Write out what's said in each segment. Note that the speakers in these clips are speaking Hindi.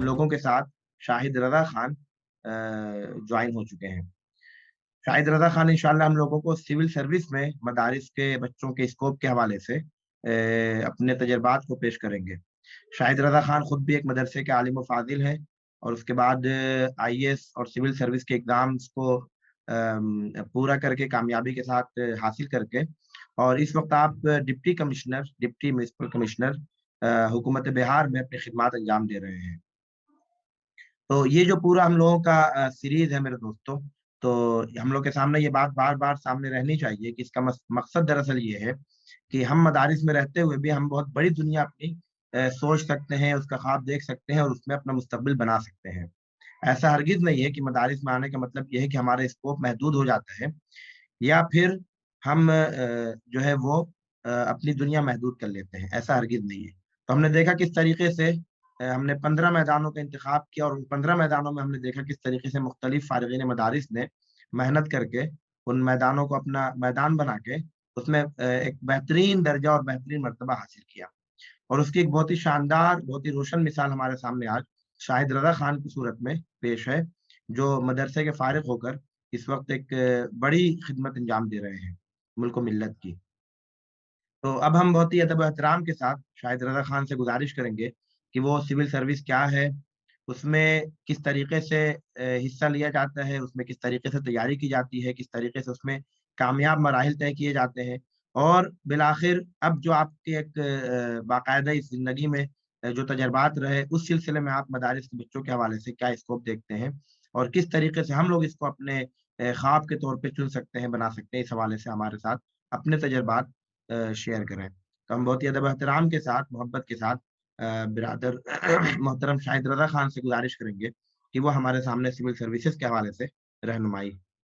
लोगों के साथ शाहिद रज़ा खान जॉइन हो चुके हैं। शाहिद रज़ा खान इंशाअल्लाह हम लोगों को सिविल सर्विस में मदारिस के बच्चों के स्कोप के हवाले से अपने तजुर्बात को पेश करेंगे। शाहिद रज़ा खान खुद भी एक मदरसे के आलिम व फ़ाज़िल हैं और उसके बाद आईएएस और सिविल सर्विस के एग्ज़ाम्स को पूरा करके कामयाबी के साथ हासिल करके और इस वक़्त आप डिप्टी म्युनिसिपल कमिश्नर हुकूमत बिहार में अपनी खिदमत अंजाम दे रहे हैं। तो ये जो पूरा हम लोगों का सीरीज़ है मेरे दोस्तों, तो हम लोग के सामने ये बात बार-बार सामने रहनी चाहिए कि इसका मकसद दरअसल ये है कि हम मदारिस में रहते हुए भी हम बहुत बड़ी दुनिया अपनी सोच सकते हैं, उसका ख्वाब देख सकते हैं और उसमें अपना मुस्तकबिल बना सकते हैं। ऐसा हरगिज़ नहीं है कि मदारिस में आने का मतलब ये है कि हमारा स्कोप महदूद हो जाता है या फिर हम जो है वो अपनी दुनिया महदूद कर लेते हैं, ऐसा हरगिज़ नहीं है। तो हमने देखा किस तरीके से हमने 15 मैदानों का इंतखाब किया और उन 15 मैदानों में हमने देखा किस तरीके से मुख्तलिफ फ़ारिग़ीन मदारिस ने मेहनत करके उन मैदानों को अपना मैदान बना के उसमें एक बेहतरीन दर्जा और बेहतरीन मर्तबा हासिल किया। और उसकी एक बहुत ही शानदार, बहुत ही रोशन मिसाल हमारे सामने आज शाहिद रज़ा खान की सूरत में पेश है, जो मदरसे के फ़ारिग़ होकर इस वक़्त एक बड़ी खिदमत अंजाम दे रहे हैं, मुल्क व मिल्लत की। तो अब हम बहुत ही अदब एहतराम के साथ शाहिद रज़ा खान से गुज़ारिश करेंगे कि वो सिविल सर्विस क्या है, उसमें किस तरीके से हिस्सा लिया जाता है, उसमें किस तरीके से तैयारी की जाती है, किस तरीके से उसमें कामयाब मराहिल तय किए जाते हैं और बिलाखिर अब जो आपकी एक बाकायदा इस ज़िंदगी में जो तजुर्बात रहे, उस सिलसिले में आप मदारिस के बच्चों के हवाले से क्या स्कोप देखते हैं और किस तरीके से हम लोग इसको अपने ख्वाब के तौर पे चुन सकते हैं, बना सकते हैं, इस हवाले से हमारे साथ अपने तजुर्बात शेयर करें। तो हम बहुत ही अदब एहतराम के साथ, मोहब्बत के साथ बिरादर मोहतरम शाहिद रज़ा खान से गुज़ारिश करेंगे कि वो हमारे सामने सिविल सर्विसेज़ के हवाले से रहनुमाई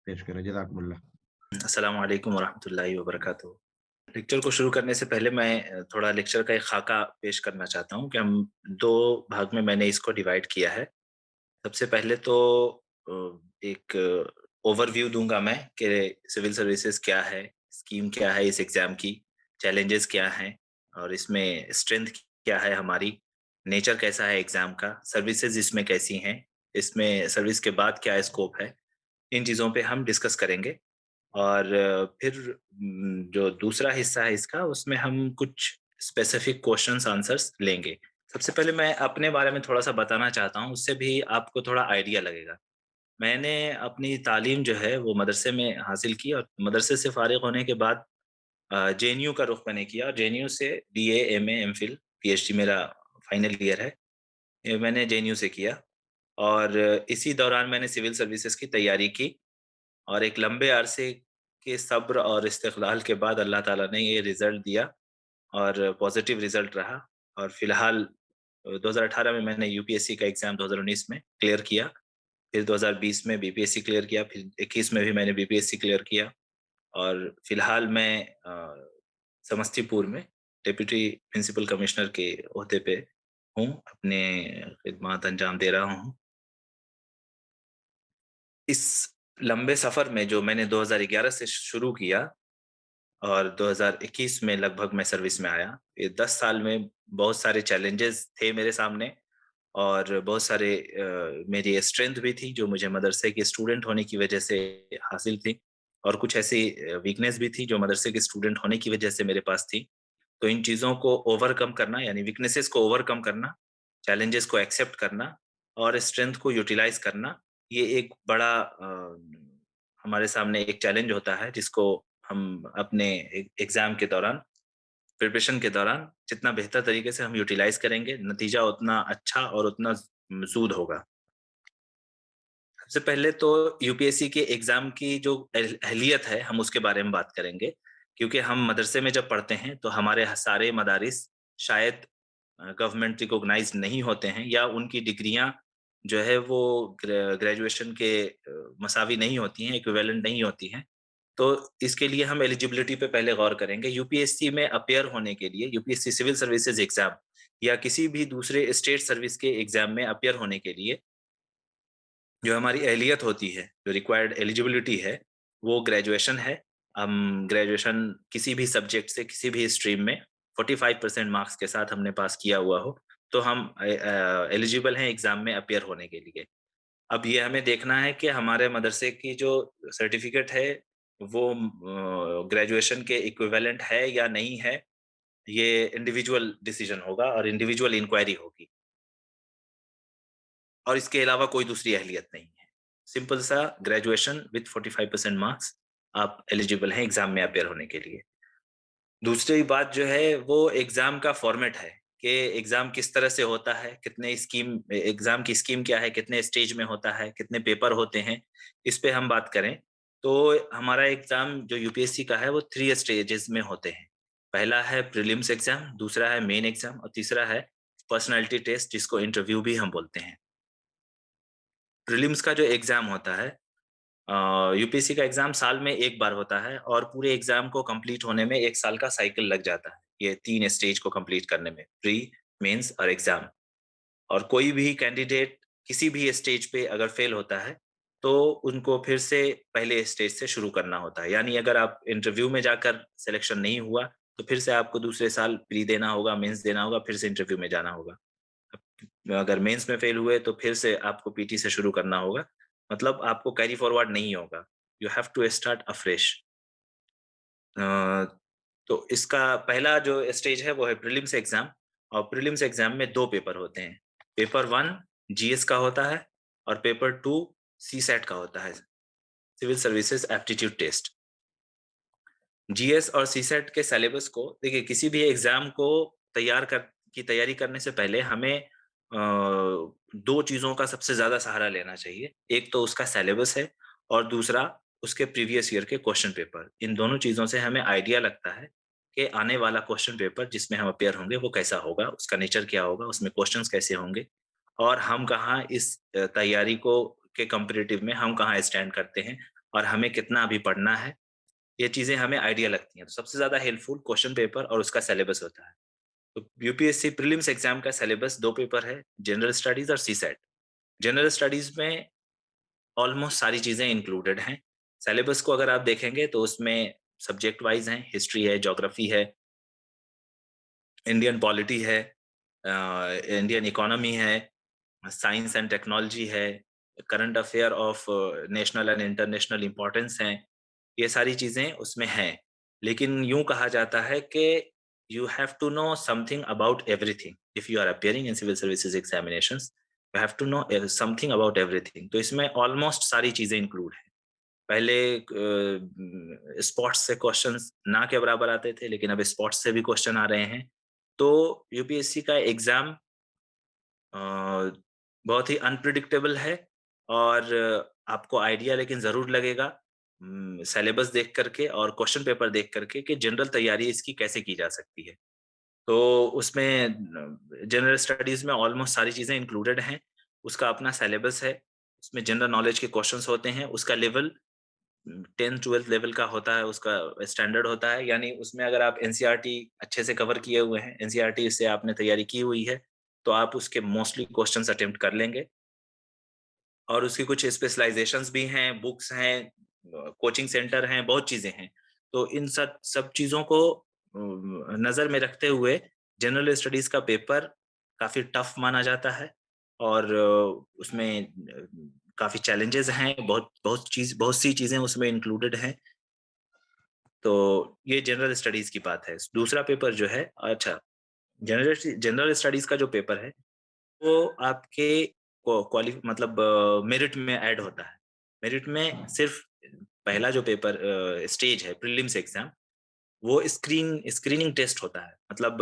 पेश करें। जज़ाकुमुल्लाह। अस्सलाम वालेकुम वरहमतुल्लाहि वबरकातुहू। लेक्चर को शुरू करने से पहले मैं थोड़ा लेक्चर का एक खाका पेश करना चाहता हूँ कि हम 2 भाग में मैंने इसको डिवाइड किया है। सबसे पहले तो एक ओवरव्यू दूँगा मैं कि सिविल सर्विसेज़ क्या है, स्कीम क्या है इस एग्ज़ाम की, चैलेंजेज़ क्या हैं और इसमें स्ट्रेंथ क्या है हमारी, नेचर कैसा है एग्ज़ाम का, सर्विसेज़ इसमें कैसी हैं, इसमें सर्विस के बाद क्या स्कोप है, इन चीज़ों पे हम डिस्कस करेंगे। और फिर जो दूसरा हिस्सा है इसका उसमें हम कुछ स्पेसिफिक क्वेश्चंस आंसर्स लेंगे। सबसे पहले मैं अपने बारे में थोड़ा-सा बताना चाहता हूँ, उससे भी आपको थोड़ा आइडिया लगेगा। मैंने अपनी तालीम जो है वो मदरसे में हासिल की और मदरसे से फ़ारिग होने के बाद जेएनयू का रुख मैंने किया और जेएनयू से बीए, एमए, एमफिल, पीएचडी मेरा फाइनल ईयर है। ये मैंने जेएनयू से किया और इसी दौरान मैंने सिविल सर्विसेज़ की तैयारी की और एक लंबे अरसे के सब्र और इस्तिक़लाल के बाद अल्लाह ताला ने ये रिज़ल्ट दिया और पॉज़िटिव रिज़ल्ट रहा और फ़िलहाल 2018 में मैंने यूपीएससी का एग्ज़ाम 2019 में क्लियर किया, फिर 2020 में बीपीएससी क्लियर किया, फिर 21 में भी मैंने बीपीएससी क्लियर किया और फ़िलहाल मैं समस्तीपुर में डिप्टी प्रिंसिपल कमिश्नर के ओहदे पे हूँ, अपने खिदमत अंजाम दे रहा हूँ। इस लंबे सफ़र में जो मैंने 2011 से शुरू किया और 2021 में लगभग मैं सर्विस में आया। ये 10 साल में बहुत सारे चैलेंजेस थे मेरे सामने और बहुत सारे मेरी स्ट्रेंथ भी थी जो मुझे मदरसे के स्टूडेंट होने की वजह से हासिल थी और कुछ ऐसी वीकनेस भी थी जो मदरसे के स्टूडेंट होने की वजह से मेरे पास थी। तो इन चीज़ों को ओवरकम करना यानी वीकनेसेस को ओवरकम करना, चैलेंजेस को एक्सेप्ट करना और स्ट्रेंथ को यूटिलाइज़ करना, ये एक बड़ा हमारे सामने एक चैलेंज होता है जिसको हम अपने एग्ज़ाम के दौरान, प्रिपरेशन के दौरान जितना बेहतर तरीके से हम यूटिलाइज़ करेंगे, नतीजा उतना अच्छा और उतना मसूद होगा। सबसे पहले तो यूपीएससी के एग्ज़ाम की जो अहलियत है, हम उसके बारे में बात करेंगे। क्योंकि हम मदरसे में जब पढ़ते हैं, तो हमारे सारे मदारिस शायद गवर्नमेंट रिकॉग्नाइज़्ड नहीं होते हैं या उनकी डिग्रियाँ जो है वो ग्रेजुएशन के मसावी नहीं होती हैं, इक्विवेलेंट नहीं होती हैं। तो इसके लिए हम एलिजिबिलिटी पे पहले गौर करेंगे। यूपीएससी में अपीयर होने के लिए, यूपीएससी सिविल सर्विसेज़ एग्ज़ाम या किसी भी दूसरे स्टेट सर्विस के एग्ज़ाम में अपीयर होने के लिए जो हमारी अहलियत होती है, जो रिक्वायर्ड एलिजिबिलिटी है, वो ग्रेजुएशन है। हम ग्रेजुएशन किसी भी सब्जेक्ट से, किसी भी स्ट्रीम में 45% मार्क्स के साथ हमने पास किया हुआ हो, तो हम एलिजिबल हैं एग्ज़ाम में अपीयर होने के लिए। अब ये हमें देखना है कि हमारे मदरसे की जो सर्टिफ़िकेट है, वो ग्रेजुएशन के इक्विवेलेंट है या नहीं है, ये इंडिविजुअल डिसीज़न होगा और इंडिविजुअल इंक्वायरी होगी। और इसके अलावा कोई दूसरी अहलियत नहीं है। सिंपल सा ग्रेजुएशन विथ 45% मार्क्स, आप एलिजिबल हैं एग्ज़ाम में अपीयर होने के लिए। दूसरी बात जो है वो एग्ज़ाम का फ़ॉर्मेट है कि एग्ज़ाम किस तरह से होता है, कितने स्कीम एग्ज़ाम की स्कीम क्या है, कितने स्टेज में होता है, कितने पेपर होते हैं, इस पे हम बात करें, तो हमारा एग्ज़ाम जो यूपीएससी का है वो 3 स्टेजेज़ में होते हैं। पहला है प्रीलिम्स एग्ज़ाम, दूसरा है मेन एग्ज़ाम और तीसरा है पर्सनैलिटी टेस्ट जिसको इंटरव्यू भी हम बोलते हैं। प्रीलिम्स का जो एग्ज़ाम होता है, यूपीएससी का एग्ज़ाम साल में 1 बार होता है और पूरे एग्ज़ाम को कंप्लीट होने में 1 साल का साइकिल लग जाता है, ये 3 स्टेज को कंप्लीट करने में, प्री, मेंस और एग्ज़ाम। और कोई भी कैंडिडेट किसी भी स्टेज पे अगर फेल होता है, तो उनको फिर से पहले स्टेज से शुरू करना होता है। यानी अगर आप इंटरव्यू में जाकर सिलेक्शन नहीं हुआ, तो फिर से आपको दूसरे साल प्री देना होगा, मेंस देना होगा, फिर से इंटरव्यू में जाना होगा। अगर मेंस में फेल हुए तो फिर से आपको पीटी से शुरू करना होगा। मतलब आपको कैरी फॉरवर्ड नहीं होगा। You have to start afresh. अ, तो इसका पहला जो स्टेज है वो है प्रीलिम्स एग्ज़ाम और प्रीलिम्स एग्ज़ाम में 2 पेपर होते हैं। पेपर 1 जीएस का होता है और पेपर 2 सीसैट का होता है, civil services aptitude test. GS और सीसैट के सिलेबस को देखिए किसी भी एग्ज़ाम को तैयार कर की तैयारी करने से पहले हमें 2 चीज़ों का सबसे ज़्यादा सहारा लेना चाहिए। एक तो उसका सिलेबस है और दूसरा उसके प्रीवियस ईयर के क्वेश्चन पेपर। इन दोनों चीज़ों से हमें आइडिया लगता है कि आने वाला क्वेश्चन पेपर जिसमें हम अपीयर होंगे वो कैसा होगा, उसका नेचर क्या होगा, उसमें क्वेश्चन्स कैसे होंगे और हम कहाँ इस तैयारी को के कंपैरेटिव में हम कहाँ स्टैंड करते हैं और हमें कितना अभी पढ़ना है। ये चीज़ें हमें आइडिया लगती हैं। तो सबसे ज़्यादा हेल्पफुल क्वेश्चन पेपर और उसका सिलेबस होता है। तो यूपीएससी प्रीलिम्स एग्ज़ाम का सिलेबस 2 पेपर है, जनरल स्टडीज़ और सीसैट। जनरल स्टडीज़ में ऑलमोस्ट सारी चीज़ें इंक्लूडेड हैं। सिलेबस को अगर आप देखेंगे तो उसमें सब्जेक्ट वाइज़ हैं, हिस्ट्री है, ज्योग्राफी है, इंडियन पॉलिटी है, इंडियन इकोनॉमी है, साइंस एंड टेक्नोलॉजी है, current affair of national and international importance हैं। ये सारी चीज़ें उसमें हैं। लेकिन यूँ कहा जाता है कि you have to know something about everything if you are appearing in civil services examinations, you have to know something about everything. तो इसमें ऑलमोस्ट सारी चीज़ें इंक्लूड हैं। पहले स्पोर्ट्स से क्वेश्चंस ना के बराबर आते थे, लेकिन अब स्पोर्ट्स से भी क्वेश्चन आ रहे हैं। तो यूपीएससी का एग्ज़ाम अ, बहुत ही अनप्रेडिक्टेबल है और आपको आइडिया लेकिन ज़रूर लगेगा सिलेबस देख कर के और क्वेश्चन पेपर देख कर के कि जनरल तैयारी इसकी कैसे की जा सकती है। तो उसमें जनरल स्टडीज़ में ऑलमोस्ट सारी चीज़ें इंक्लूडेड हैं। उसका अपना सिलेबस है, उसमें जनरल नॉलेज के क्वेश्चन्स होते हैं, उसका लेवल 10th-12th लेवल का होता है, उसका स्टैंडर्ड होता है, यानी उसमें अगर आप एनसीईआरटी अच्छे से कवर किए हुए हैं, एनसीईआरटी से आपने तैयारी की हुई है, तो आप उसके मोस्टली क्वेश्चन्स अटेम्प्ट कर लेंगे और उसकी कुछ स्पेशलाइज़ेशंस भी हैं, बुक्स हैं, कोचिंग सेंटर हैं, बहुत चीज़ें हैं। तो इन सब सब चीज़ों को नज़र में रखते हुए जनरल स्टडीज़ का पेपर काफ़ी टफ माना जाता है और उसमें काफ़ी चैलेंजेज़ हैं, बहुत सी चीज़ें उसमें इंक्लूडेड हैं। तो ये जनरल स्टडीज़ की बात है। दूसरा पेपर जो है अच्छा, जनरल स्टडीज़ का जो पेपर है वो आपके मतलब मेरिट में ऐड होता है। मेरिट में सिर्फ़ पहला जो पेपर स्टेज है प्रीलिम्स एग्ज़ाम, वो स्क्रीनिंग टेस्ट होता है। मतलब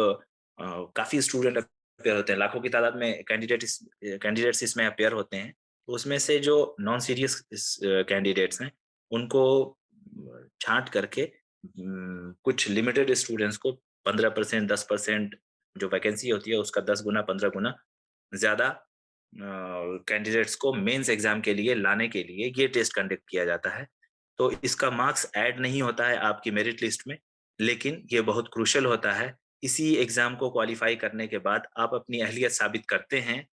काफ़ी स्टूडेंट अपियर होते हैं, लाखों की तादाद में कैंडिडेट्स इसमें अपियर होते हैं। तो उसमें से जो नॉन सीरियस कैंडिडेट्स हैं, उनको छाँट करके कुछ लिमिटेड स्टूडेंट्स को 15% 10% जो वैकेंसी होती है उसका 10 गुना 15 गुना ज़्यादा कैंडिडेट्स को मेंस एग्ज़ाम के लिए लाने के लिए ये टेस्ट कंडक्ट किया जाता है। तो इसका मार्क्स ऐड नहीं होता है आपकी मेरिट लिस्ट में, लेकिन ये बहुत क्रूशियल होता है। इसी एग्ज़ाम को क्वालीफाई करने के बाद आप अपनी अहलियत साबित करते हैं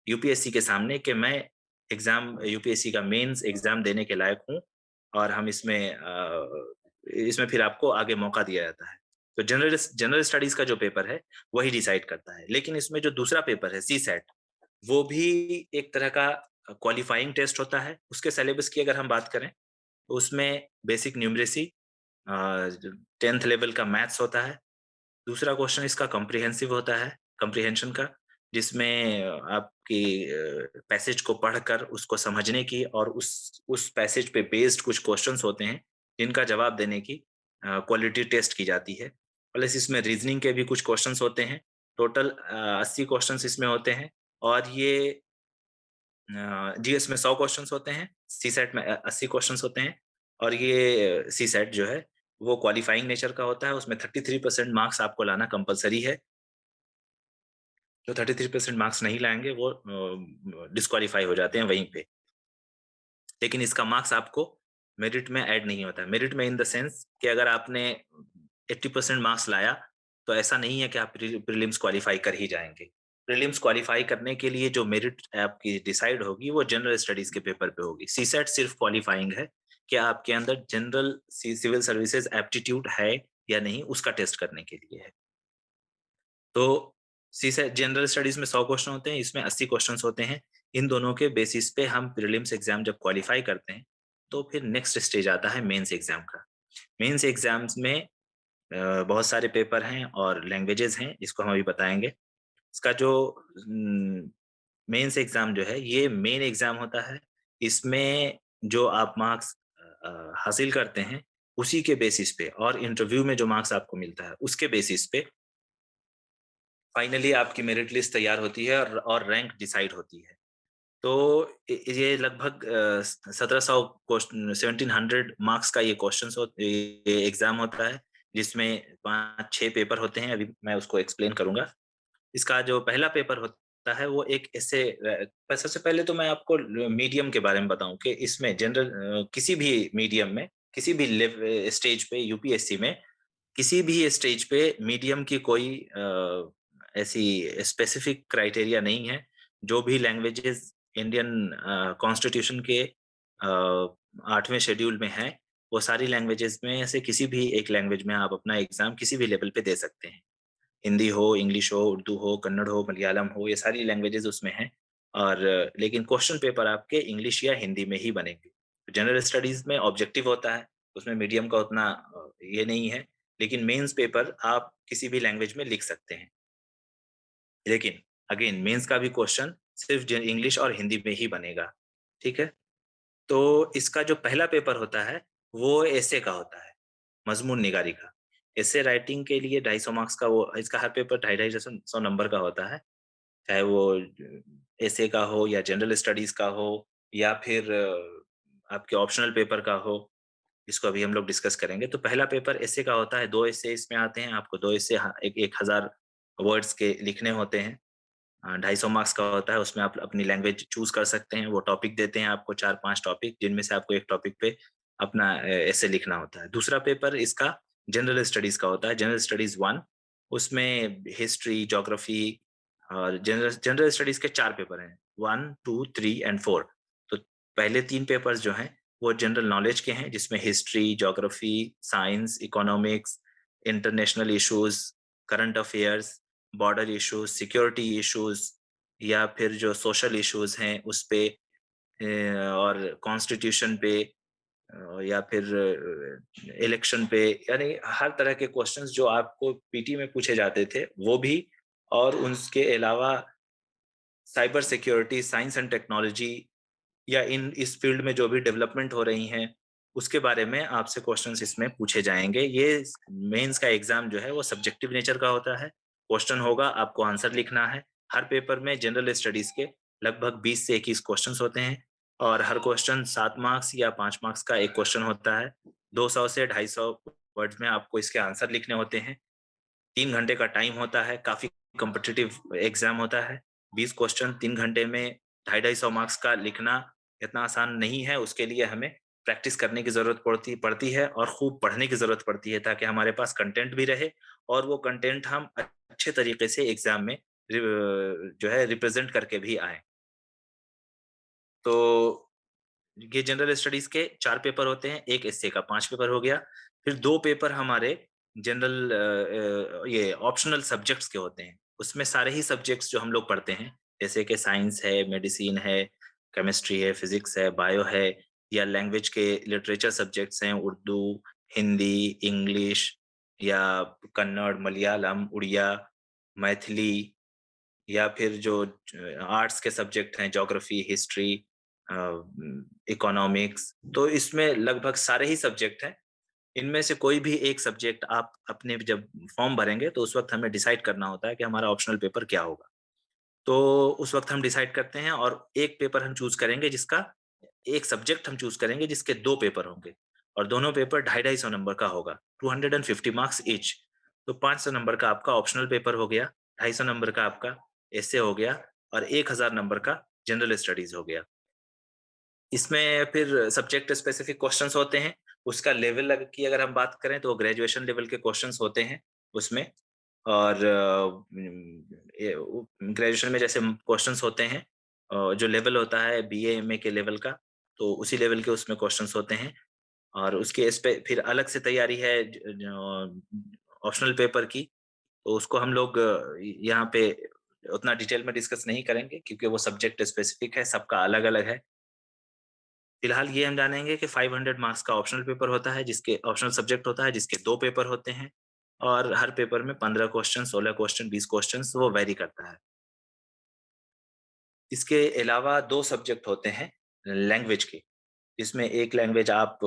यूपीएससी के सामने कि मैं यूपीएससी का मेंस एग्ज़ाम देने के लायक हूँ और हम इसमें फिर आपको आगे मौका दिया जाता है। तो जनरल स्टडीज का जो पेपर है वही डिसाइड करता है। लेकिन इसमें जो दूसरा पेपर है सीसेट, वो भी एक तरह का क्वालिफाइंग टेस्ट होता है। उसके सिलेबस की अगर हम बात करें तो उसमें बेसिक न्यूमरेसी, 10th लेवल का मैथ्स होता है। दूसरा क्वेश्चन इसका कॉम्प्रिहेंसिव होता है, कॉम्प्रिहेंशन का, जिसमें आपकी पैसेज को पढ़कर उसको समझने की और उस पैसेज पे बेस्ड कुछ क्वेश्चंस होते हैं जिनका जवाब देने की क्वालिटी टेस्ट की जाती है। प्लस इसमें रीजनिंग के भी कुछ क्वेश्चंस होते हैं। टोटल 80 क्वेश्चंस इसमें होते हैं और ये जीएस में 100 क्वेश्चंस होते हैं, सीसेट में 80 क्वेश्चंस होते हैं और ये सीसेट जो है वो क्वालिफाइंग नेचर का होता है। उसमें 33% मार्क्स आपको लाना कंपलसरी है। जो 33% मार्क्स नहीं लाएंगे वो डिस्क्वालीफाई हो जाते हैं वहीं पे। लेकिन इसका मार्क्स आपको मेरिट में ऐड नहीं होता है। मेरिट में इन द सेंस कि अगर आपने 80% मार्क्स लाया तो ऐसा नहीं है कि आप प्रीलिम्स क्वालिफाई कर ही जाएंगे। प्रीलिम्स क्वालिफाई करने के लिए जो मेरिट आपकी डिसाइड होगी वो जनरल स्टडीज के पेपर पे होगी। सीसेट सिर्फ क्वालिफाइंग है कि आपके अंदर जनरल सिविल सर्विसेज एप्टीट्यूड है या नहीं, उसका टेस्ट करने के लिए है। तो सीसेट जनरल स्टडीज में 100 क्वेश्चन होते हैं, इसमें 80 क्वेश्चंस होते हैं। इन दोनों के बेसिस पे हम प्रीलिम्स एग्जाम जब क्वालिफाई करते हैं तो फिर नेक्स्ट स्टेज आता है मेंस एग्जाम का। मेंस एग्जाम्स में बहुत सारे पेपर हैं और लैंग्वेजेस हैं, जिसको हम अभी बताएंगे। इसका जो मेंस एग्जाम जो है ये मेन एग्जाम होता है। इसमें जो आप मार्क्स हासिल करते हैं उसी के बेसिस पे और इंटरव्यू में जो मार्क्स आपको मिलता है उसके बेसिस पे फाइनली आपकी मेरिट लिस्ट तैयार होती है और रैंक डिसाइड होती है। तो ये लगभग 1700 क्वेश्चन 1700 मार्क्स का ये ये एग्जाम होता है, जिसमें 5-6 पेपर होते हैं। अभी मैं उसको एक्सप्लेन करूंगा। इसका जो पहला पेपर होता है वो एक ऐसे सबसे पहले तो मैं आपको मीडियम के बारे में बताऊं कि इसमें जनरल किसी भी मीडियम में, किसी भी स्टेज पे, यूपीएससी में किसी भी स्टेज पे मीडियम की कोई ऐसी स्पेसिफिक क्राइटेरिया नहीं है। जो भी लैंग्वेजेस इंडियन कॉन्स्टिट्यूशन के 8वें शेड्यूल में है, वो सारी लैंग्वेजेस में से किसी भी एक लैंग्वेज में आप अपना एग्जाम किसी भी लेवल पे दे सकते हैं। हिंदी हो, इंग्लिश हो, उर्दू हो, कन्नड़ हो, मलयालम हो, ये सारी लैंग्वेजेस उसमें हैं। और लेकिन क्वेश्चन पेपर आपके इंग्लिश या हिंदी में ही बनेंगे। जनरल स्टडीज में ऑब्जेक्टिव होता है, उसमें मीडियम का उतना ये नहीं है। लेकिन मेंस पेपर आप किसी भी लैंग्वेज में लिख सकते हैं। लेकिन अगेन मेंस का भी क्वेश्चन सिर्फ इंग्लिश और हिंदी में ही बनेगा। ठीक है? तो इसका जो पहला पेपर होता है वो एसे का होता है, मजमून निगारी का। एसे राइटिंग के लिए 250 मार्क्स का, वो इसका हर पेपर 250 सौ नंबर का होता है। चाहे वो एसे का हो या जनरल स्टडीज का हो या फिर आपके ऑप्शनल पेपर का हो, इसको अभी हम लोग डिस्कस करेंगे। तो पहला पेपर एसे का होता है, 2 एसे इसमें आते हैं। आपको 2 एसे एक 1000 वर्ड्स के लिखने होते हैं। 250 मार्क्स का होता है। उसमें आप अपनी लैंग्वेज चूज कर सकते हैं। वो टॉपिक देते हैं आपको 4-5 टॉपिक, जिनमें से आपको एक टॉपिक पे अपना ऐसे लिखना होता है। दूसरा पेपर इसका जनरल स्टडीज का होता है, जनरल स्टडीज 1। उसमें हिस्ट्री, ज्योग्राफी और जनरल जनरल स्टडीज के 4 पेपर हैं, 1, 2, 3 एंड 4। तो पहले 3 पेपर्स जो हैं वो जनरल नॉलेज के हैं, जिसमें history, geography, science, economics, international issues, current affairs, border issues, security issues या फिर जो सोशल इश्यूज हैं उस पे, और कॉन्स्टिट्यूशन पे, या फिर इलेक्शन पे, यानी हर तरह के क्वेश्चंस जो आपको पीटी में पूछे जाते थे वो भी। और उसके अलावा cyber security, science and technology या इस फील्ड में जो भी डेवलपमेंट हो रही हैं उसके बारे में आपसे क्वेश्चंस इसमें पूछे जाएंगे। ये मेंस का एग्जाम जो है वो सब्जेक्टिव नेचर का होता है। क्वेश्चन होगा, आपको आंसर लिखना है। हर पेपर में जनरल स्टडीज के लगभग 20 से 21 क्वेश्चंस होते हैं और हर क्वेश्चन 7 मार्क्स या 5 मार्क्स का एक क्वेश्चन होता है। 200 से 250 वर्ड्स में आपको इसके आंसर लिखने होते हैं। 3 घंटे का टाइम होता है, काफी कॉम्पिटिटिव एग्जाम होता है। 20 क्वेश्चन 3 घंटे में 250 मार्क्स का लिखना इतना आसान नहीं है। उसके लिए हमें प्रैक्टिस करने की जरूरत पड़ती है और खूब पढ़ने की जरूरत पड़ती है, ताकि हमारे पास कंटेंट भी रहे और वो कंटेंट हम अच्छे तरीके से एग्जाम में जो है रिप्रेजेंट करके भी आए। तो ये जनरल स्टडीज के 4 पेपर होते हैं, एक एसए का 5 पेपर हो गया। फिर 2 पेपर हमारे जनरल ये ऑप्शनल सब्जेक्ट्स के होते हैं। उसमें सारे ही सब्जेक्ट्स जो हम लोग पढ़ते हैं, जैसे कि साइंस है, मेडिसिन है, केमिस्ट्री है, फिज़िक्स है, बायो है, या लैंग्वेज के लिटरेचर सब्जेक्ट्स हैं, उर्दू, हिंदी, इंग्लिश या कन्नड़, मलयालम, उड़िया, मैथिली, या फिर जो आर्ट्स के सब्जेक्ट हैं, ज्योग्राफी, हिस्ट्री, इकोनॉमिक्स, तो इसमें लगभग सारे ही सब्जेक्ट हैं। इनमें से कोई भी एक सब्जेक्ट आप अपने जब फॉर्म भरेंगे तो उस वक़्त हमें डिसाइड करना होता है कि हमारा ऑप्शनल पेपर क्या होगा। तो उस वक़्त हम डिसाइड करते हैं और एक पेपर हम चूज़ करेंगे जिसका एक सब्जेक्ट हम चूज़ करेंगे जिसके 2 पेपर होंगे और दोनों पेपर 250-250 नंबर का होगा, 250 मार्क्स ईच। तो 500 नंबर का आपका ऑप्शनल पेपर हो गया, 250 नंबर का आपका एसे हो गया और 1000 नंबर का जनरल स्टडीज़ हो गया। इसमें फिर सब्जेक्ट स्पेसिफिक क्वेश्चंस होते हैं। उसका लेवल की अगर हम बात करें तो ग्रेजुएशन लेवल के क्वेश्चंस होते हैं उसमें, और ग्रेजुएशन में जैसे क्वेश्चंस होते हैं जो लेवल होता है बीए एमए के लेवल का, तो उसी लेवल के उसमें क्वेश्चंस होते हैं। और उसके इस पे फिर अलग से तैयारी है ऑप्शनल पेपर की, तो उसको हम लोग यहाँ पे उतना डिटेल में डिस्कस नहीं करेंगे क्योंकि वो सब्जेक्ट स्पेसिफिक है, सबका अलग-अलग है। फिलहाल ये हम जानेंगे कि 500 मार्क्स का ऑप्शनल पेपर होता है, जिसके ऑप्शनल सब्जेक्ट होता है, जिसके 2 पेपर होते हैं और हर पेपर में 15 क्वेश्चन, 16 क्वेश्चन, 20 क्वेश्चन्स वो वैरी करता है। इसके अलावा 2 सब्जेक्ट होते हैं लैंग्वेज के, जिसमें एक लैंग्वेज आप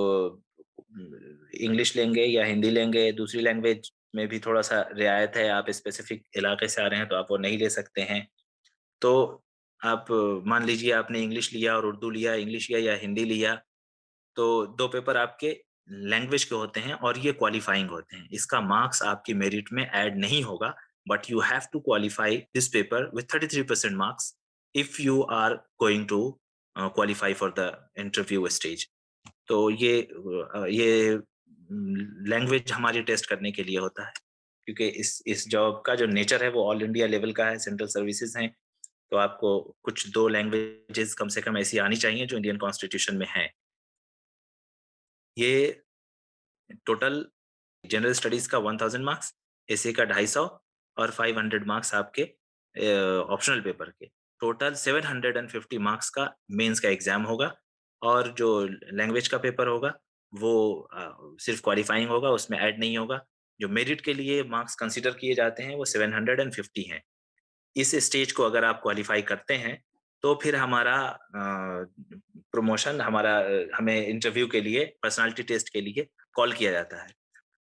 इंग्लिश लेंगे या हिंदी लेंगे, दूसरी लैंग्वेज में भी थोड़ा-सा रियायत है, आप स्पेसिफिक इलाके से आ रहे हैं तो आप वो नहीं ले सकते हैं। तो आप मान लीजिए आपने इंग्लिश लिया और उर्दू लिया, इंग्लिश लिया या हिंदी लिया, तो 2 पेपर आपके लैंग्वेज के होते हैं और ये क्वालीफाइंग होते हैं। इसका मार्क्स आपकी मेरिट में ऐड नहीं होगा, but you have to qualify this paper with 33% marks if you are going to qualify for the interview stage. तो ये लैंग्वेज हमारी टेस्ट करने के लिए होता है, क्योंकि इस जॉब का जो नेचर है वो ऑल इंडिया लेवल का है, सेंट्रल सर्विसेज़ हैं, तो आपको कुछ 2 लैंग्वेजेज़ कम से कम ऐसी आनी चाहिए जो इंडियन कॉन्स्टिट्यूशन में हैं। ये टोटल जनरल स्टडीज़ का 1000 मार्क्स, एसे का 250 और 500 मार्क्स आपके ऑप्शनल पेपर के। टोटल 750 मार्क्स का मेंस का एग्ज़ाम होगा और जो लैंग्वेज का पेपर होगा वो सिर्फ़ क्वालीफाइंग होगा, उसमें ऐड नहीं होगा। जो मेरिट के लिए मार्क्स कंसीडर किए जाते हैं वो 750 हैं। इस स्टेज को अगर आप क्वालीफाई करते हैं, तो फिर हमारा प्रमोशन हमें इंटरव्यू के लिए, पर्सनैलिटी टेस्ट के लिए कॉल किया जाता है।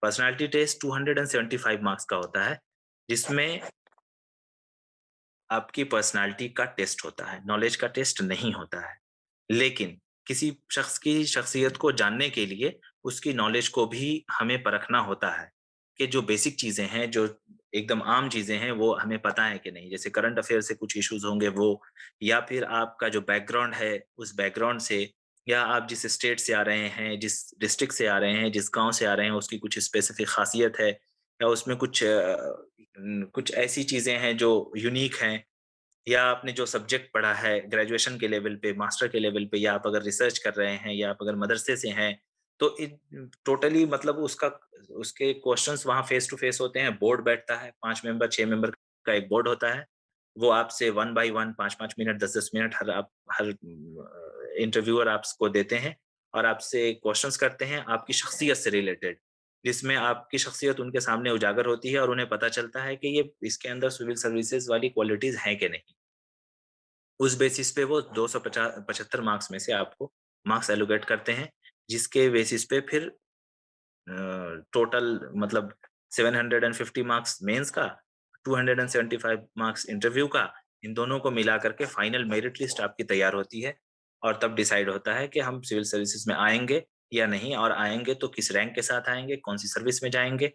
पर्सनैलिटी टेस्ट 275 मार्क्स का होता है, जिसमें आपकी पर्सनैलिटी का टेस्ट होता है, नॉलेज का टेस्ट नहीं होता है। लेकिन किसी शख्स की शख्सियत को जानने के लिए उसकी नॉलेज को भी हमें परखना होता है, कि जो बेसिक चीज़ें हैं, जो एकदम आम चीज़ें हैं, वो हमें पता है कि नहीं। जैसे करंट अफ़ेयर से कुछ इश्यूज़ होंगे वो, या फिर आपका जो बैकग्राउंड है, उस बैकग्राउंड से, या आप जिस स्टेट से आ रहे हैं, जिस डिस्ट्रिक्ट से आ रहे हैं, जिस गाँव से आ रहे हैं, उसकी कुछ स्पेसिफ़िक ख़ासियत है, या उसमें कुछ ऐसी चीज़ें हैं जो यूनिक हैं, या आपने जो सब्जेक्ट पढ़ा है ग्रेजुएशन के लेवल पे, मास्टर के लेवल पे, या आप अगर रिसर्च कर रहे हैं, या आप अगर मदरसे से हैं, तो टोटली मतलब उसके क्वेश्चंस वहाँ फेस टू फेस होते हैं। बोर्ड बैठता है, 5 मेंबर, 6 मेंबर का एक बोर्ड होता है। वो आपसे one by one 5-5 minute, 10-10 minute her interviewer आपको देते हैं और आपसे क्वेश्चंस करते हैं आपकी शख्सियत से रिलेटेड, जिसमें आपकी शख्सियत उनके सामने उजागर होती है और उन्हें पता चलता है कि ये इसके अंदर सिविल सर्विसेज़ वाली क्वालिटीज़ हैं कि नहीं। उस बेसिस पे वो 75 मार्क्स में से आपको मार्क्स एलोकेट करते हैं, जिसके बेसिस पे फिर टोटल मतलब 750 मार्क्स मेंस का, 275 मार्क्स इंटरव्यू का, इन दोनों को मिला करके फाइनल मेरिट लिस्ट आपकी तैयार होती है और तब डिसाइड होता है कि हम सिविल सर्विसेज में आएँगे या नहीं, और आएँगे तो किस रैंक के साथ आएँगे, कौन-सी सर्विस में जाएँगे,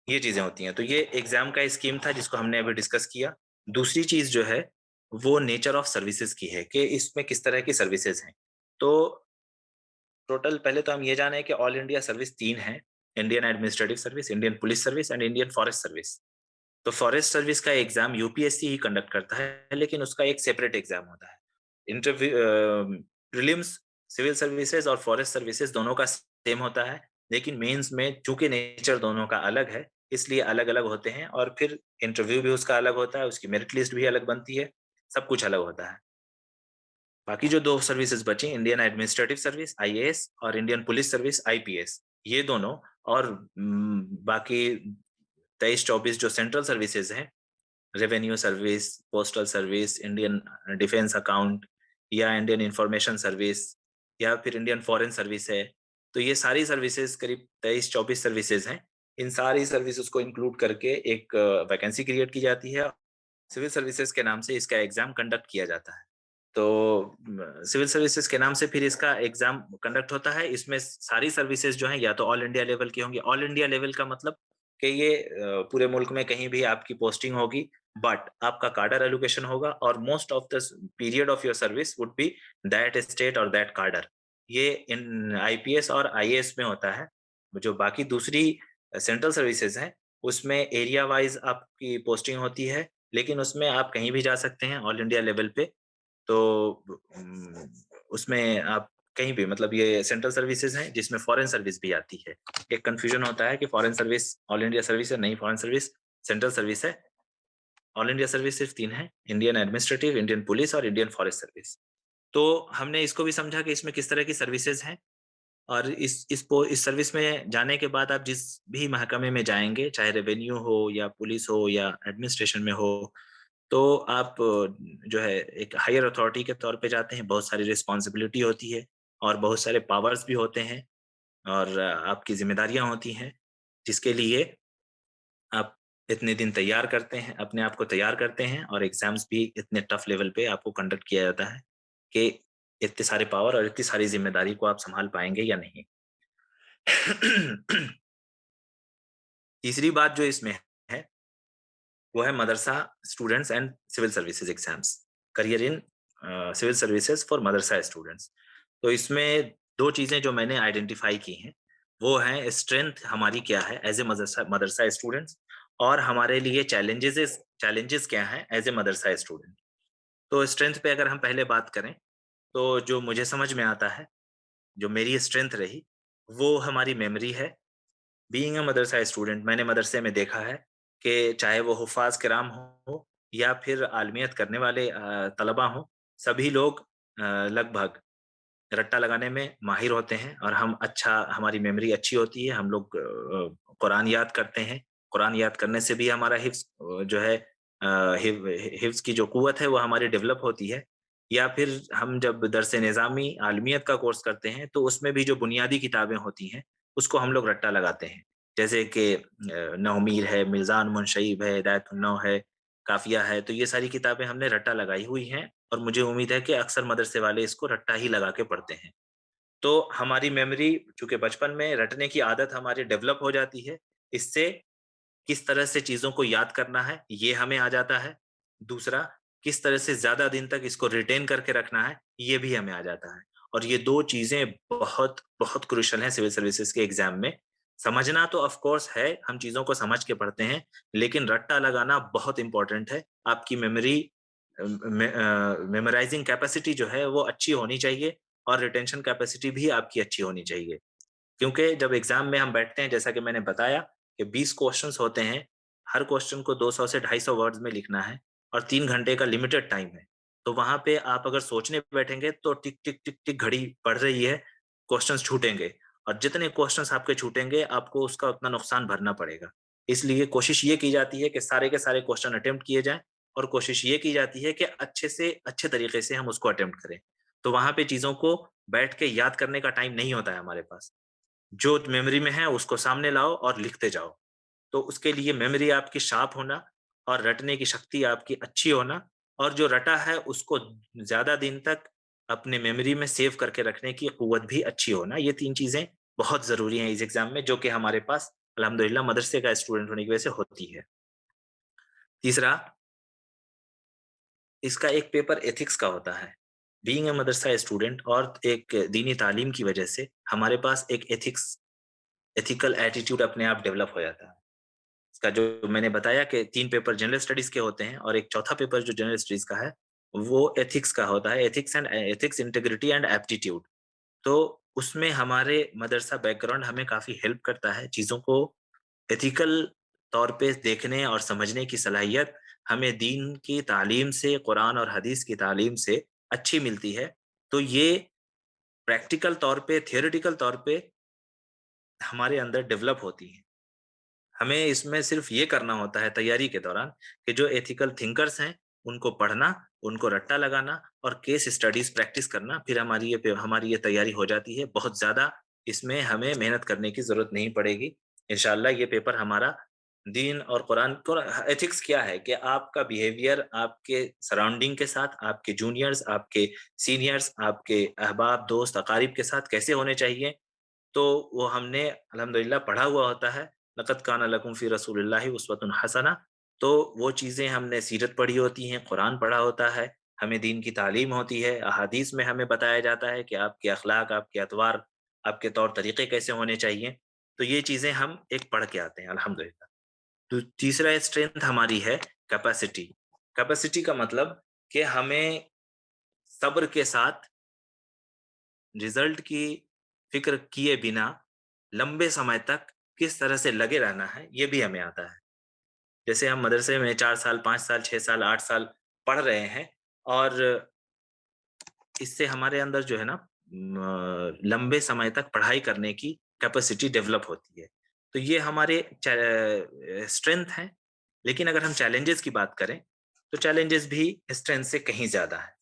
ये चीज़ें होती हैं। तो ये एग्ज़ाम का स्कीम था जिसको हमने अभी डिस्कस किया। दूसरी चीज़ जो है, वो नेचर ऑफ सर्विसेज़ की है कि इसमें किस तरह की सर्विसेज़ हैं। तो टोटल पहले तो हम ये जाने कि ऑल इंडिया सर्विस 3 हैं, Indian administrative service, Indian police service and Indian forest service. तो फॉरेस्ट सर्विस का एग्ज़ाम यूपीएससी ही कंडक्ट करता है, लेकिन उसका एक सेपरेट एग्ज़ाम होता है। प्रीलिम्स सिविल सर्विसेज़ और फॉरेस्ट सर्विसेज़ दोनों का सेम होता है। लेकिन मेंस में चूंकि नेचर दोनों का अलग है, इसलिए अलग अलग होते हैं, और फिर इंटरव्यू भी उसका अलग होता है, उसकी मेरिट लिस्ट भी अलग बनती है, सब कुछ अलग होता है। बाकी जो दो सर्विसेज बची, इंडियन एडमिनिस्ट्रेटिव सर्विस आईएएस और इंडियन पुलिस सर्विस आईपीएस, ये दोनों, और बाकी 23-24 जो सेंट्रल सर्विसेज हैं, revenue service, postal service, Indian defence account, या इंडियन इंफॉर्मेशन सर्विस, या फिर इंडियन फॉरेन सर्विस है, तो ये सारी सर्विसेज करीब 23-24 सर्विसेज हैं। इन सारी सर्विसेज को इंक्लूड करके एक वैकेंसी क्रिएट की जाती है, सिविल सर्विसेज के नाम से इसका एग्जाम कंडक्ट किया जाता है। तो सिविल सर्विसेज के नाम से फिर इसका एग्जाम कंडक्ट होता है। इसमें सारी सर्विसेज जो हैं या तो ऑल इंडिया लेवल की होंगी। ऑल इंडिया लेवल का मतलब कि ये पूरे मुल्क में कहीं भी आपकी पोस्टिंग होगी, बट आपका कार्डर एलोकेशन होगा, और most of the period of your service would be that state और दैट कार्डर। ये इन आईपीएस और आईएएस में होता है। जो बाकी दूसरी सेंट्रल सर्विसेज हैं, उसमें एरिया वाइज आपकी पोस्टिंग होती है, लेकिन उसमें आप कहीं भी जा सकते हैं ऑल इंडिया लेवल पे। तो उसमें आप कहीं भी, मतलब ये सेंट्रल सर्विसेज हैं जिसमें फॉरेन सर्विस भी आती है। एक कंफ्यूजन होता है कि foreign service all India service है, नहीं, फॉरेन सर्विस सेंट्रल सर्विस है। ऑल इंडिया सर्विस सिर्फ 3 है, इंडियन एडमिनिस्ट्रेटिव, इंडियन पुलिस और इंडियन फॉरेस्ट सर्विस। तो हमने इसको भी समझा कि इसमें किस तरह की सर्विसेज हैं, और इस सर्विस में जाने के बाद आप जिस भी महकमे में जाएंगे, चाहे रेवेन्यू हो या पुलिस हो या एडमिनिस्ट्रेशन में हो, तो आप जो है एक हायर अथॉरिटी के तौर पे जाते हैं। बहुत सारी रिस्पॉन्सिबिलिटी होती है और बहुत सारे पावर्स भी होते हैं, और आपकी जिम्मेदारियां होती हैं, जिसके लिए आप इतने दिन तैयार करते हैं, अपने आप को तैयार करते हैं, और एग्जाम्स भी इतने टफ लेवल पे आपको कंडक्ट किया जाता है कि इतने सारे पावर और इतनी सारी जिम्मेदारी को आप संभाल पाएंगे या नहीं। तीसरी बात जो इसमें है, वो है madrasa students and civil services exams, career in civil services for madrasa students. तो इसमें दो चीजें जो मैंने आइडेंटिफाई की हैं, वो हैं स्ट्रेंथ हमारी क्या है as a Madrasa Madrasa students, और हमारे लिए चैलेंजेस क्या हैं एज ए मदरसा स्टूडेंट। तो स्ट्रेंथ पे अगर हम पहले बात करें, तो जो मुझे समझ में आता है, जो मेरी स्ट्रेंथ रही, वो हमारी मेमोरी है। बीइंग अ मदरसा स्टूडेंट, मैंने मदरसे में देखा है कि चाहे वो हुफ़ाज़ किराम हो या फिर आलमियत करने वाले तलबा हों, सभी लोग लगभग रट्टा लगाने में माहिर होते हैं, और हमारी मेमोरी अच्छी होती है। हम लोग कुरान याद करते हैं। कुरान याद करने से भी हमारा हिफ्ज़ जो है हिफ्ज़ की जो क़ुव्वत है वो हमारी डेवलप होती है। या फिर हम जब दरस निज़ामी आलमियत का कोर्स करते हैं, तो उसमें भी जो बुनियादी किताबें होती हैं, उसको हम लोग रट्टा लगाते हैं। जैसे कि नौमीर है, मीज़ान मुनशइब है, हिदायतुन्नौ है, काफ़िया है, तो ये सारी किताबें हमने रट्टा लगाई हुई हैं, और मुझे उम्मीद है कि अक्सर मदरसे वाले इसको रट्टा ही लगा के पढ़ते हैं। तो हमारी मेमोरी, चूँकि बचपन में रटने की आदत हमारी डेवलप हो जाती है, इससे किस तरह से चीज़ों को याद करना है, ये हमें आ जाता है। दूसरा, किस तरह से ज़्यादा दिन तक इसको रिटेन करके रखना है, ये भी हमें आ जाता है। और ये 2 चीज़ें बहुत, बहुत क्रूशियल हैं सिविल सर्विसेज़ के एग्ज़ाम में। समझना तो ऑफ़ कोर्स है, हम चीज़ों को समझ के पढ़ते हैं, लेकिन रट्टा लगाना बहुत इम्पोर्टेंट है। आपकी मेमोरी मेमोराइज़िंग कैपेसिटी जो है, वो अच्छी होनी चाहिए, और रिटेंशन कैपेसिटी भी आपकी अच्छी होनी चाहिए। क्योंकि जब एग्ज़ाम में हम बैठते हैं, जैसा कि मैंने बताया कि 20 क्वेश्चन्स होते हैं, हर क्वेश्चन को 200 से 250 वर्ड्स में लिखना है, और 3 घंटे का लिमिटेड टाइम है। तो वहाँ पे आप अगर सोचने बैठेंगे, तो टिक, टिक, टिक, टिक घड़ी बढ़ रही है, क्वेश्चन्स छूटेंगे, और जितने क्वेश्चन्स आपके छूटेंगे, आपको उसका उतना नुकसान भरना पड़ेगा। इसलिए कोशिश ये की जाती है कि सारे के सारे क्वेश्चन अटेम्प्ट किए जाएँ, और कोशिश ये की जाती है कि अच्छे से अच्छे तरीके से हम उसको अटेम्प्ट करें। तो वहाँ पे चीज़ों को बैठ के याद करने का टाइम नहीं होता है हमारे पास। जो मेमोरी में है उसको सामने लाओ और लिखते जाओ। तो उसके लिए मेमोरी आपकी शार्प होना, और रटने की शक्ति आपकी अच्छी होना, और जो रटा है उसको ज़्यादा दिन तक अपने मेमोरी में सेव करके रखने की क़ुव्वत भी अच्छी होना, ये 3 चीज़ें बहुत ज़रूरी हैं इस एग्ज़ाम में, जो कि हमारे पास अल्हम्दुलिल्लाह मदरसे का स्टूडेंट होने की वजह से होती है। तीसरा, इसका एक पेपर एथिक्स का होता है। बीइंग अ मदरसा स्टूडेंट, और एक दीनी तालीम की वजह से हमारे पास एक एथिकल एटीट्यूड अपने आप डेवलप हो जाता है। इसका जो मैंने बताया कि 3 पेपर जनरल स्टडीज़ के होते हैं, और एक चौथा पेपर जो जनरल स्टडीज़ का है, वो एथिक्स का होता है, एथिक्स, इंटीग्रिटी एंड एप्टीट्यूड। तो उसमें हमारे मदरसा बैकग्राउंड हमें काफ़ी हेल्प करता है, चीज़ों को एथिकल तौर पे देखने और समझने की सलाहियत हमें दीन की तालीम से, कुरान और हदीस की तालीम से अच्छी मिलती है। तो ये प्रैक्टिकल तौर पे, थियोरेटिकल तौर पे हमारे अंदर डेवलप होती हैं। हमें इसमें सिर्फ़ ये करना होता है तैयारी के दौरान कि जो एथिकल थिंकर्स हैं, उनको पढ़ना, उनको रट्टा लगाना और केस स्टडीज़ प्रैक्टिस करना, फिर हमारी ये तैयारी हो जाती है। बहुत ज़्यादा इसमें हमें मेहनत करने की ज़रूरत नहीं पड़ेगी। इंशाअल्लाह ये पेपर हमारा दीन और कुरान को एथिक्स क्या है कि आपका बिहेवियर आपके सराउंडिंग के साथ, आपके जूनियर्स, आपके सीनियर्स, आपके अहबाब, दोस्त, अकारिब के साथ कैसे होने चाहिए, तो वो हमने अल्हम्दुलिल्लाह पढ़ा हुआ होता है, लक़द काना लकुम फ़ी रसूलिल्लाहि उस्वतुन हसना। तो वो चीज़ें हमने सीरत पढ़ी होती हैं, कुरान पढ़ा होता है, हमें दीन की तालीम होती है, अहादीस में हमें बताया जाता है कि आपके अख़लाक, आपके अतवार, आपके तौर-तरीक़े कैसे होने चाहिए। तो ये चीज़ें हम एक पढ़ के आते हैं अल्हम्दुलिल्लाह। तो तीसरा स्ट्रेंथ हमारी है कैपेसिटी। कैपेसिटी का मतलब कि हमें सब्र के साथ रिज़ल्ट की फ़िक्र किए बिना लंबे समय तक किस तरह से लगे रहना है, ये भी हमें आता है। जैसे हम मदरसे में 4 साल, 5 साल, 6 साल, 8 साल पढ़ रहे हैं और इससे हमारे अंदर जो है ना लंबे समय तक पढ़ाई करने की कैपेसिटी डेवलप होती है। तो ये हमारे स्ट्रेंथ हैं, लेकिन अगर हम चैलेंजेज़ की बात करें, तो चैलेंजेज़ भी स्ट्रेंथ से कहीं ज़्यादा है।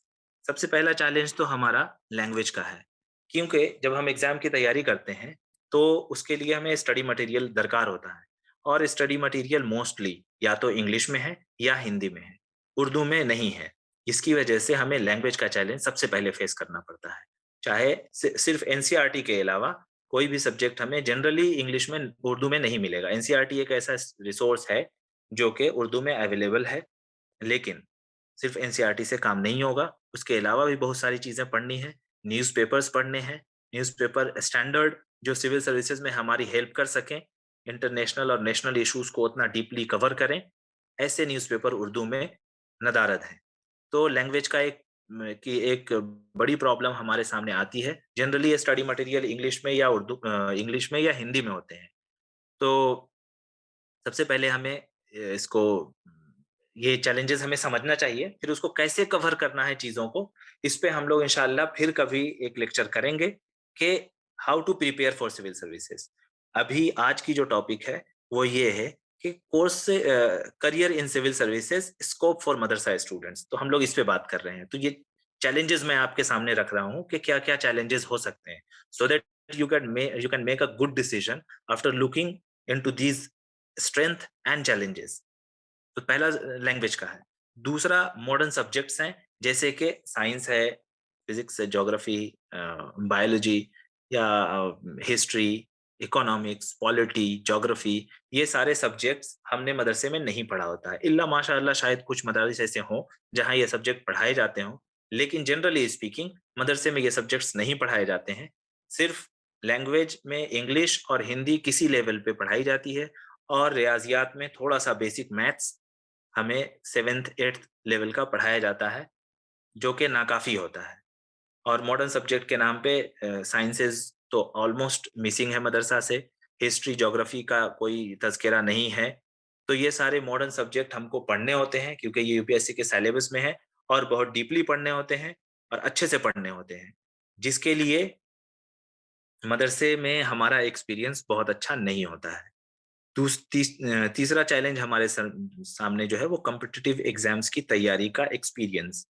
सबसे पहला चैलेंज तो हमारा लैंग्वेज का है, क्योंकि जब हम एग्ज़ाम की तैयारी करते हैं, तो उसके लिए हमें स्टडी मटेरियल दरकार होता है और स्टडी मटेरियल मोस्टली या तो इंग्लिश में है या हिंदी में है, उर्दू में नहीं है। इसकी वजह से हमें लैंग्वेज का चैलेंज सबसे पहले फेस करना पड़ता है। चाहे सिर्फ़ एनसीईआरटी के अलावा कोई भी सब्जेक्ट हमें जनरली इंग्लिश में, उर्दू में नहीं मिलेगा। एनसीईआरटी एक ऐसा रिसोर्स है, जो कि उर्दू में अवेलेबल है, लेकिन सिर्फ़ एनसीईआरटी से काम नहीं होगा, उसके अलावा भी बहुत सारी चीज़ें पढ़नी हैं, न्यूज़पेपर्स पढ़ने हैं, न्यूज़पेपर स्टैंडर्ड जो सिविल सर्विसेज़ में हमारी हेल्प कर सकें, इंटरनेशनल और नेशनल इश्यूज़ को उतना डीपली कवर करें, ऐसे न्यूज़पेपर उर्दू में नदारद हैं। तो लैंग्वेज का एक बड़ी प्रॉब्लम हमारे सामने आती है। जनरली ये स्टडी मटेरियल इंग्लिश में या हिंदी में होते हैं। तो सबसे पहले हमें इसको ये चैलेंजेस हमें समझना चाहिए, फिर उसको कैसे कवर करना है चीज़ों को, इस पे हम लोग इंशाअल्लाह फिर कभी एक लेक्चर करेंगे कि how to prepare for civil services. अभी आज की जो टॉपिक है, वो ये है कि career in civil services scope for madrasa students, तो हम लोग इस पे बात कर रहे हैं। तो ये चैलेंजेस मैं आपके सामने रख रहा हूँ कि क्या-क्या चैलेंजेस हो सकते हैं, so that you can make a good decision after looking into these strength and challenges. तो पहला लैंग्वेज का है। दूसरा मॉडर्न सब्जेक्ट्स हैं, जैसे कि साइंस है, फिज़िक्स है, ज्योग्राफी, बायोलॉजी या हिस्ट्री, इकोनॉमिक्स, पॉलिटी, ज्योग्राफी, ये सारे सब्जेक्ट्स हमने मदरसे में नहीं पढ़ा होता है। इल्ला माशाअल्लाह शायद कुछ मदारिस ऐसे हों, जहाँ ये सब्जेक्ट पढ़ाए जाते हों, लेकिन जनरली स्पीकिंग मदरसे में ये सब्जेक्ट्स नहीं पढ़ाए जाते हैं। सिर्फ़ लैंग्वेज में इंग्लिश और हिंदी किसी लेवल पे पढ़ाई जाती है और रियाज़ियात में थोड़ा-सा बेसिक मैथ्स हमें 7th-8th लेवल का पढ़ाया जाता है, जो कि नाकाफ़ी होता है। और मॉडर्न सब्जेक्ट के नाम पे साइंसेज़ तो ऑलमोस्ट मिसिंग है मदरसा से, हिस्ट्री, ज्योग्राफी का कोई तज़किरा नहीं है। तो ये सारे मॉडर्न सब्जेक्ट हमको पढ़ने होते हैं, क्योंकि ये यूपीएससी के सिलेबस में है और बहुत डीपली पढ़ने होते हैं और अच्छे से पढ़ने होते हैं, जिसके लिए मदरसे में हमारा एक्सपीरियंस बहुत अच्छा नहीं होता है। तीसरा चैलेंज हमारे सामने जो है वो कॉम्पिटिटिव एग्जाम्स की तैयारी का एक्सपीरियंस।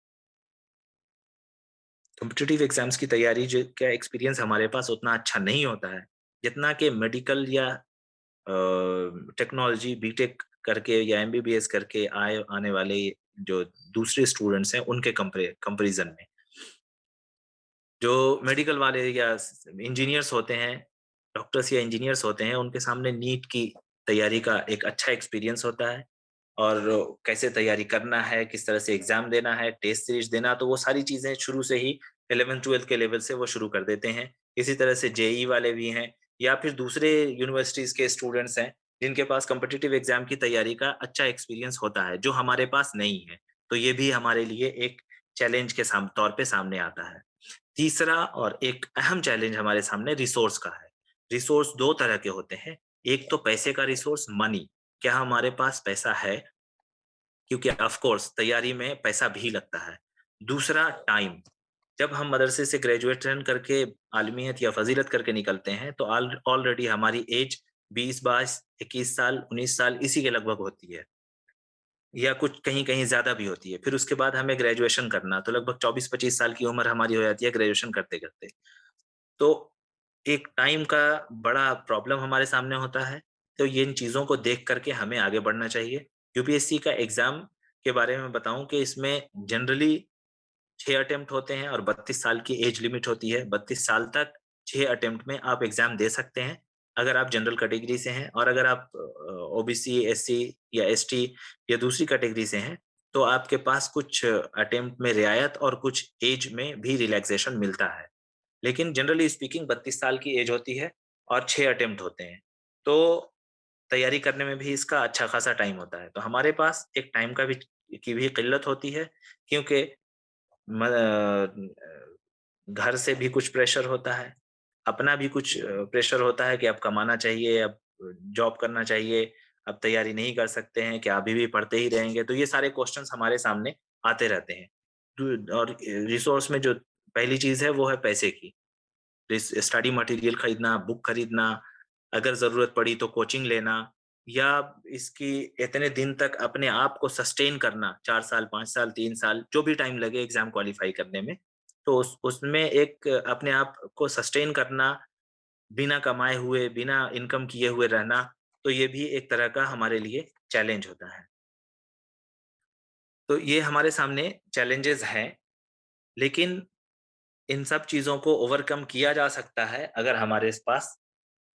कॉम्पिटिटिव एग्जाम्स की तैयारी जो का एक्सपीरियंस हमारे पास उतना अच्छा नहीं होता है, जितना कि मेडिकल या टेक्नोलॉजी बीटेक करके या एमबीबीएस करके आने वाले जो दूसरे स्टूडेंट्स हैं उनके कंपैरिजन में। जो मेडिकल वाले या इंजीनियर्स होते हैं, डॉक्टर्स या इंजीनियर्स होते हैं, उनके सामने नीट की तैयारी का एक अच्छा एक्सपीरियंस होता है और कैसे तैयारी करना है, किस तरह से एग्ज़ाम देना है, टेस्ट सीरीज़ देना, तो वो सारी चीज़ें शुरू से ही 11th-12th के लेवल से वो शुरू कर देते हैं। इसी तरह से जेईई वाले भी हैं या फिर दूसरे यूनिवर्सिटीज़ के स्टूडेंट्स हैं, जिनके पास कॉम्पिटिटिव एग्ज़ाम की तैयारी का अच्छा एक्सपीरियंस होता है, जो हमारे पास नहीं है। तो ये भी हमारे लिए एक चैलेंज के तौर पे सामने आता है। तीसरा और एक अहम चैलेंज हमारे सामने रिसोर्स का है। रिसोर्स 2 तरह के होते हैं, एक तो पैसे का रिसोर्स मनी, क्या हमारे पास पैसा है? क्योंकि ऑफ कोर्स तैयारी में पैसा भी लगता है। दूसरा टाइम, जब हम मदरसे से ग्रेजुएशन करके आलमियत या फ़ज़ीलत करके निकलते हैं, तो ऑलरेडी हमारी एज 20-22, 21 साल, 19 साल इसी के लगभग होती है, या कुछ कहीं-कहीं ज़्यादा भी होती है। फिर उसके बाद हमें ग्रेजुएशन करना, तो लगभग 24-25 साल की उम्र हमारी हो जाती है ग्रेजुएशन करते-करते। तो एक टाइम का बड़ा प्रॉब्लम हमारे सामने होता है, तो ये इन चीज़ों को देख कर के हमें आगे बढ़ना चाहिए। यूपीएससी का एग्ज़ाम के बारे में बताऊँ कि इसमें जनरली 6 अटेम्प्ट होते हैं और 32 साल की एज लिमिट होती है। 32 साल तक 6 अटेम्प्ट में आप एग्ज़ाम दे सकते हैं, अगर आप जनरल कैटेगरी से हैं, और अगर आप ओबीसी, एससी या एसटी या दूसरी कैटेगरी से हैं, तो आपके पास कुछ अटेम्प्ट में रियायत और कुछ एज में भी रिलैक्सेशन मिलता है। लेकिन जनरली स्पीकिंग 32 साल की एज होती है और 6 अटेम्प्ट होते हैं। तो तैयारी करने में भी इसका अच्छा खासा टाइम होता है। तो हमारे पास एक टाइम की भी किल्लत होती है, क्योंकि घर से भी कुछ प्रेशर होता है, अपना भी कुछ प्रेशर होता है कि अब कमाना चाहिए, अब जॉब करना चाहिए, अब तैयारी नहीं कर सकते हैं, क्या अभी भी पढ़ते ही रहेंगे? तो ये सारे क्वेश्चन्स हमारे सामने आते रहते हैं। और रिसोर्स में जो पहली चीज़ है वो है पैसे की। स्टडी मटेरियल खरीदना, बुक खरीदना, अगर ज़रूरत पड़ी तो कोचिंग लेना, या इसकी इतने दिन तक अपने आप को सस्टेन करना, 4 साल, 5 साल, 3 साल, जो भी टाइम लगे एग्ज़ाम क्वालीफाई करने में, तो उसमें एक अपने आप को सस्टेन करना, बिना कमाए हुए, बिना इनकम किए हुए रहना, तो ये भी एक तरह का हमारे लिए चैलेंज होता है। तो ये हमारे सामने चैलेंजेज़ हैं, लेकिन इन सब चीज़ों को ओवरकम किया जा सकता है अगर हमारे पास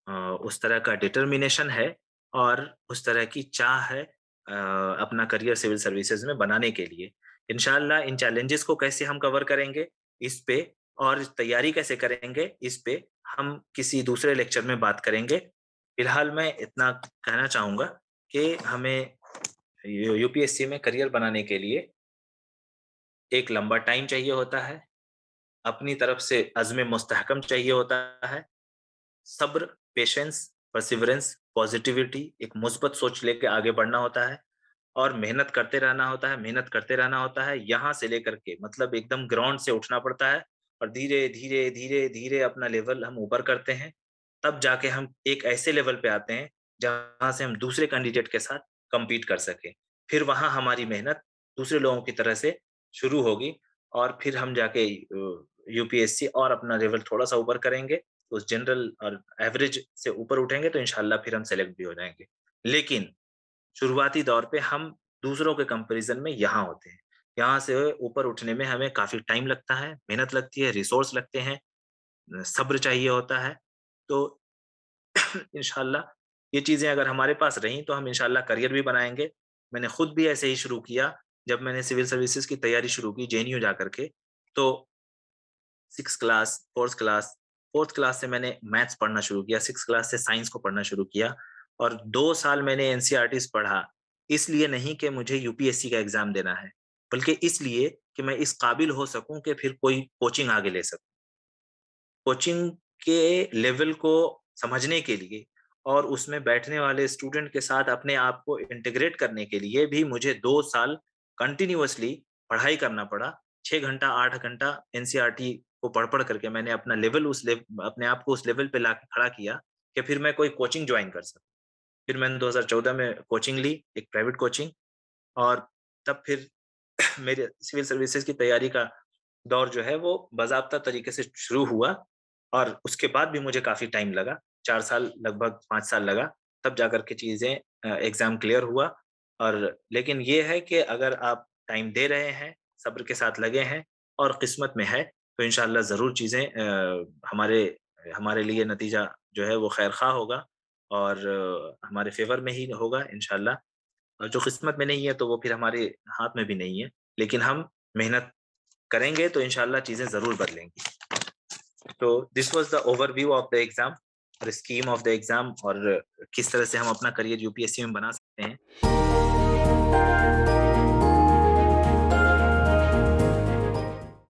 अ, उस तरह का डिटर्मिनेशन है और उस तरह की चाह है अपना करियर सिविल सर्विसेज में बनाने के लिए। इंशाअल्लाह इन चैलेंजेस को कैसे हम कवर करेंगे इस पे, और तैयारी कैसे करेंगे इस पे, हम किसी दूसरे लेक्चर में बात करेंगे। फिलहाल मैं इतना कहना चाहूँगा कि हमें यूपीएससी में करियर बनाने के लिए एक लंबा टाइम चाहिए होता है, अपनी तरफ से अज़्म मुस्तहकम चाहिए होता है, सब्र, पेशेंस, परसिवरेंस, पॉज़िटिविटी, एक मुस्बत सोच लेके आगे बढ़ना होता है, और मेहनत करते रहना होता है, मेहनत करते रहना होता है, यहाँ से लेकर के मतलब एकदम ग्राउंड से उठना पड़ता है, और धीरे, धीरे, धीरे, धीरे अपना लेवल हम ऊपर करते हैं। तब जाके हम एक ऐसे लेवल पे आते हैं, जहाँ से हम दूसरे कैंडिडेट के साथ कम्पीट कर सकें। फिर वहाँ हमारी मेहनत दूसरे लोगों की तरह से शुरू होगी, और फिर हम जाके यूपीएससी और अपना लेवल थोड़ा-सा ऊपर करेंगे, उस जनरल और एवरेज से ऊपर उठेंगे, तो इंशाअल्लाह फिर हम सेलेक्ट भी हो जाएँगे। लेकिन शुरुआती दौर पे हम दूसरों के कंपैरिज़न में यहाँ होते हैं। यहाँ से ऊपर उठने में हमें काफ़ी टाइम लगता है, मेहनत लगती है, रिसोर्स लगते हैं, सब्र चाहिए होता है। तो इंशाअल्लाह ये चीज़ें अगर हमारे पास रहीं, तो हम इंशाअल्लाह करियर भी बनाएँगे। मैंने खुद भी ऐसे ही शुरू किया, जब मैंने सिविल सर्विसेज़ की तैयारी शुरू की जेएनयू जाकर के, तो 6th class, 4th class, 4th class से मैंने मैथ्स पढ़ना शुरू किया, 6th क्लास से साइंस को पढ़ना शुरू किया, और 2 साल मैंने एनसीईआरटीज़ पढ़ा। इसलिए नहीं कि मुझे यूपीएससी का एग्ज़ाम देना है, बल्कि इसलिए कि मैं इस काबिल हो सकूँ कि फिर कोई कोचिंग आगे ले सकूँ। कोचिंग के लेवल को समझने के लिए और उसमें बैठने वाले स्टूडेंट के साथ अपने आप को इंटीग्रेट करने के लिए भी मुझे 2 साल कंटिन्यूअसली पढ़ाई करना पड़ा। 6 घंटा, 8 घंटा एनसीईआरटी को पढ़-पढ़ करके मैंने अपना लेवल अपने आप को उस लेवल पे लाके खड़ा किया कि फिर मैं कोई कोचिंग जॉइन कर सकूँ। फिर मैंने 2014 में कोचिंग ली, एक प्राइवेट कोचिंग, और तब फिर मेरे सिविल सर्विसेज़ की तैयारी का दौर जो है वो बाज़ाब्ता तरीके से शुरू हुआ, और उसके बाद भी मुझे काफ़ी टाइम लगा, 4 साल लगभग 5 साल लगा, तब जाकर के चीज़ें एग्ज़ाम क्लियर हुआ। और लेकिन ये है कि अगर आप टाइम दे रहे हैं, सब्र के साथ लगे हैं और किस्मत में है, तो इंशाअल्लाह ज़रूर चीज़ें हमारे हमारे लिए नतीजा जो है वो खैर-ख़्वाह होगा, और हमारे फ़ेवर में ही होगा इंशाअल्लाह। और जो किस्मत में नहीं है तो वो फिर हमारे हाथ में भी नहीं है, लेकिन हम मेहनत करेंगे तो इंशाअल्लाह चीज़ें ज़रूर बदलेंगी। तो this was the overview of the exam और स्कीम ऑफ द एग्ज़ाम, और किस तरह से हम अपना करियर यूपीएससी में बना सकते हैं।